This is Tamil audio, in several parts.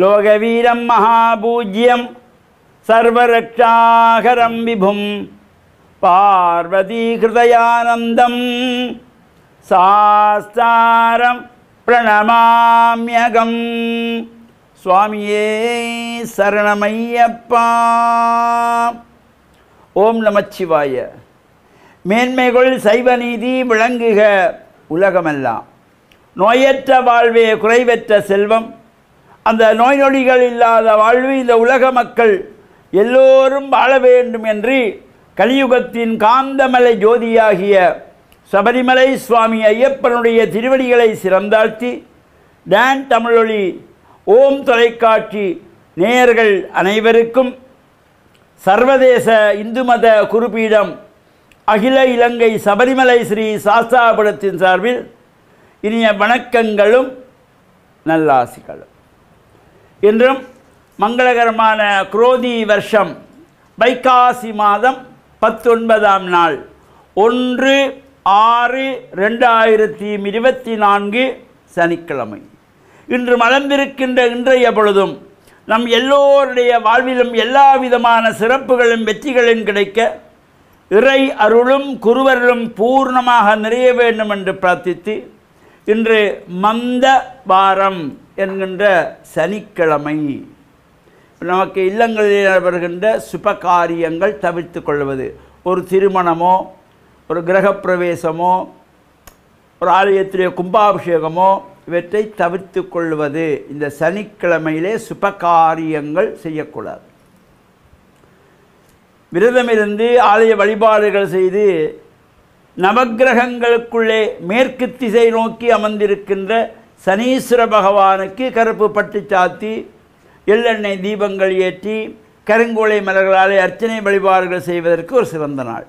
லோகவீரம் மகாபூஜ்யம் சர்வரக்ஷாகரம் விபும் பார்வதி ஹிருதயானந்தம் சாஸ்தாரம் பிரணமாம்யகம். சுவாமியே சரணமையப்பா. ஓம் நமச்சிவாய. மேன்மைகள் சைவ நீதி விளங்குக உலகமெல்லாம். நோயற்ற வாழ்வே குறைவற்ற செல்வம். அந்த நோய் நொடிகள் இல்லாத வாழ்வு இந்த உலக மக்கள் எல்லோரும் வாழ வேண்டும் என்று கலியுகத்தின் காந்தமலை ஜோதியாகிய சபரிமலை சுவாமி ஐயப்பனுடைய திருவடிகளை சிறந்தாழ்த்தி டான் தமிழொலி ஓம் தொலைக்காட்சி நேயர்கள் அனைவருக்கும் சர்வதேச இந்து மத குருபீடம் அகில இலங்கை சபரிமலை ஸ்ரீ சாஸ்தாபுரத்தின் சார்பில் இனிய வணக்கங்களும் நல்லாசிகளும். இன்றும் மங்களகரமான குரோதி வருஷம் வைகாசி மாதம் 19ஆம் நாள் 1/6/2024 சனிக்கிழமை. இன்று மலர்ந்திருக்கின்ற இன்றைய பொழுதும் நம் எல்லோருடைய வாழ்விலும் எல்லா விதமான சிறப்புகளும் வெற்றிகளும் கிடைக்க இறை அருளும் குருவருளும் பூர்ணமாக நிறைய வேண்டும் என்று பிரார்த்தித்து இன்று மந்த வாரம் என்கின்ற சனிக்கிழமை. நமக்கு இல்லங்களில் நடைபெறுகின்ற சுபகாரியங்கள் தவிர்த்து கொள்வது, ஒரு திருமணமோ ஒரு கிரகப்பிரவேசமோ ஒரு ஆலயத்திலே கும்பாபிஷேகமோ இவற்றை தவிர்த்து கொள்வது. இந்த சனிக்கிழமையிலே சுபகாரியங்கள் செய்யக்கூடாது. விரதமிருந்து ஆலய வழிபாடுகள் செய்து நவக்கிரகங்களுக்குள்ளே மேற்கு திசை நோக்கி அமர்ந்திருக்கின்ற சனீஸ்வர பகவானுக்கு கருப்பு பட்டு சாத்தி எள்ளெண்ணெய் தீபங்கள் ஏற்றி கருங்கோலை மலர்களாலே அர்ச்சனை வழிபாடுகள் செய்வதற்கு ஒரு சிறந்த நாள்.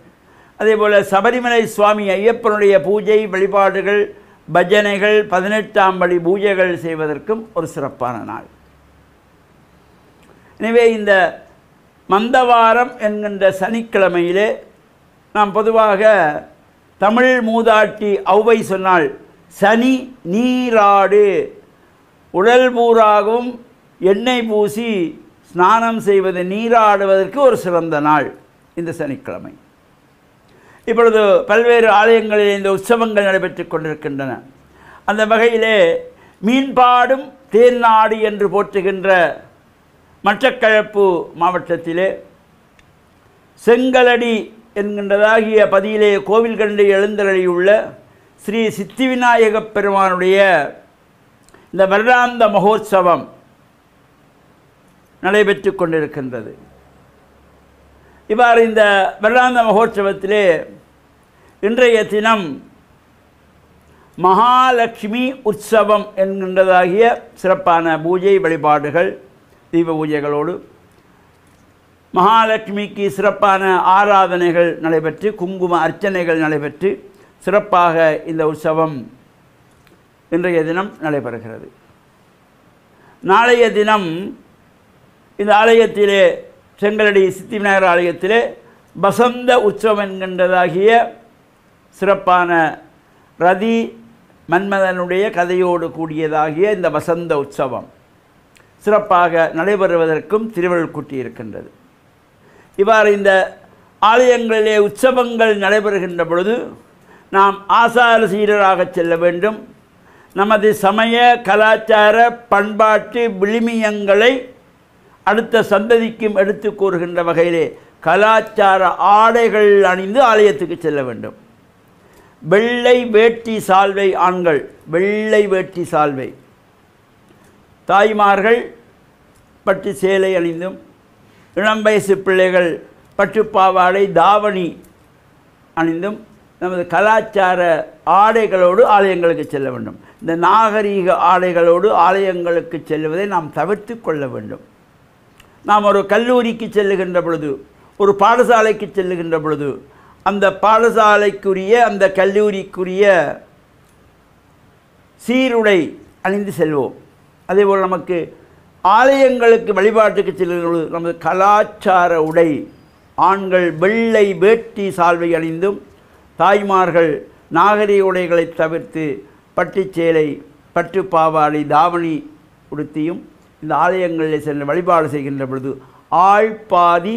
அதேபோல் சபரிமலை சுவாமி ஐயப்பனுடைய பூஜை வழிபாடுகள் பஜனைகள் 18ஆம் படி பூஜைகள் செய்வதற்கும் ஒரு சிறப்பான நாள். எனவே இந்த மந்தவாரம் என்கின்ற சனிக்கிழமையிலே நாம் பொதுவாக தமிழ் மூதாட்டி ஔவை சொன்னால் சனி நீராடு, உடல் பூராகவும் எண்ணெய் பூசி ஸ்நானம் செய்வது நீராடுவதற்கு ஒரு சிறந்த நாள் இந்த சனிக்கிழமை. இப்பொழுது பல்வேறு ஆலயங்களில் இந்த உற்சவங்கள் நடைபெற்று கொண்டிருக்கின்றன. அந்த வகையிலே மீன்பாடும் தேன்நாடு என்று போற்றுகின்ற மட்டக்களப்பு மாவட்டத்திலே செங்கலடி என்கின்றதாகிய பதியிலே கோவில் கண்டு எழுந்தருளியுள்ள ஸ்ரீ சித்திவிநாயகப் பெருமானுடைய இந்த வருடாந்த மகோத்சவம் நடைபெற்று கொண்டிருக்கின்றது. இவ்வாறு இந்த வருடாந்த மகோத்சவத்திலே இன்றைய தினம் மகாலட்சுமி உற்சவம் என்கின்றதாகிய சிறப்பான பூஜை வழிபாடுகள் தீப பூஜைகளோடு மகாலட்சுமிக்கு சிறப்பான ஆராதனைகள் நடைபெற்று குங்கும அர்ச்சனைகள் நடைபெற்று சிறப்பாக இந்த உற்சவம் இன்றைய தினம் நடைபெறுகிறது. நாளைய தினம் இந்த ஆலயத்திலே செங்கலடி சித்தி விநாயகர் ஆலயத்திலே வசந்த உற்சவம் என்கின்றதாகிய சிறப்பான ரதி மன்மதனுடைய கதையோடு கூடியதாகிய இந்த வசந்த உற்சவம் சிறப்பாக நடைபெறுவதற்கும் திருவள்ளுவர் கூட்டியிருக்கின்றது. இவ்வாறு இந்த ஆலயங்களிலே உற்சவங்கள் நடைபெறுகின்ற பொழுது நாம் ஆசார சீரராக செல்ல வேண்டும். நமது சமய கலாச்சார பண்பாட்டு விழுமியங்களை அடுத்த சந்ததிக்கும் எடுத்து கூறுகின்ற வகையிலே கலாச்சார ஆடைகள் அணிந்து ஆலயத்துக்கு செல்ல வேண்டும். வெள்ளை வேட்டி சால்வை ஆண்கள், வெள்ளை வேட்டி சால்வை, தாய்மார்கள் பட்டு சேலை அணிந்தும் இளம் வயசு பிள்ளைகள் பட்டுப்பாவாடை தாவணி அணிந்தும் நமது கலாச்சார ஆடைகளோடு ஆலயங்களுக்கு செல்ல வேண்டும். இந்த நாகரீக ஆடைகளோடு ஆலயங்களுக்கு செல்வதை நாம் தவிர்த்து கொள்ள வேண்டும். நாம் ஒரு கல்லூரிக்கு செல்லுகின்ற பொழுது, ஒரு பாடசாலைக்கு செல்லுகின்ற பொழுது அந்த பாடசாலைக்குரிய அந்த கல்லூரிக்குரிய சீருடை அணிந்து செல்வோம். அதேபோல் நமக்கு ஆலயங்களுக்கு வழிபாட்டுக்கு செல்லுகின்ற பொழுது நமது கலாச்சார உடை ஆண்கள் வெள்ளை வேட்டி சால்வை அணிந்தும் தாய்மார்கள் நாகரிக உடைகளை தவிர்த்து பட்டுச்சேலை பட்டு பாவாடை தாவணி உடுத்தியும் இந்த ஆலயங்களில் சென்று வழிபாடு செய்கின்ற பொழுது ஆள் பாதி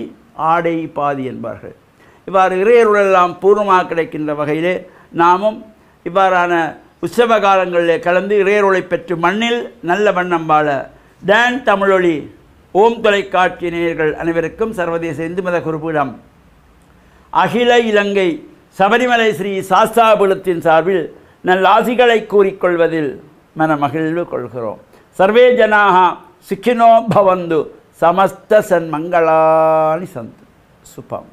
ஆடை பாதி என்பார்கள். இவ்வாறு இறையருளெல்லாம் பூர்ணமாக கிடைக்கின்ற வகையிலே நாமும் இவ்வாறான உற்சவ காலங்களிலே கலந்து இறையருளை பெற்று மண்ணில் நல்ல வண்ணம் வாழ டான் தமிழொலி ஓம் தொலைக்காட்சி நேயர்கள் அனைவருக்கும் சர்வதேச இந்து மத குறிப்பிடம் அகில இலங்கை சபரிமலை ஸ்ரீ சாஸ்தாபுலத்தின் சார்பில் நல்லாசிகளை கூறிக்கொள்வதில் மனமகிழ்வு கொள்கிறோம். சர்வே ஜனாக சுக்கினோ பவந்து சமஸ்த சன்மங்களானி சந்து சுபம்.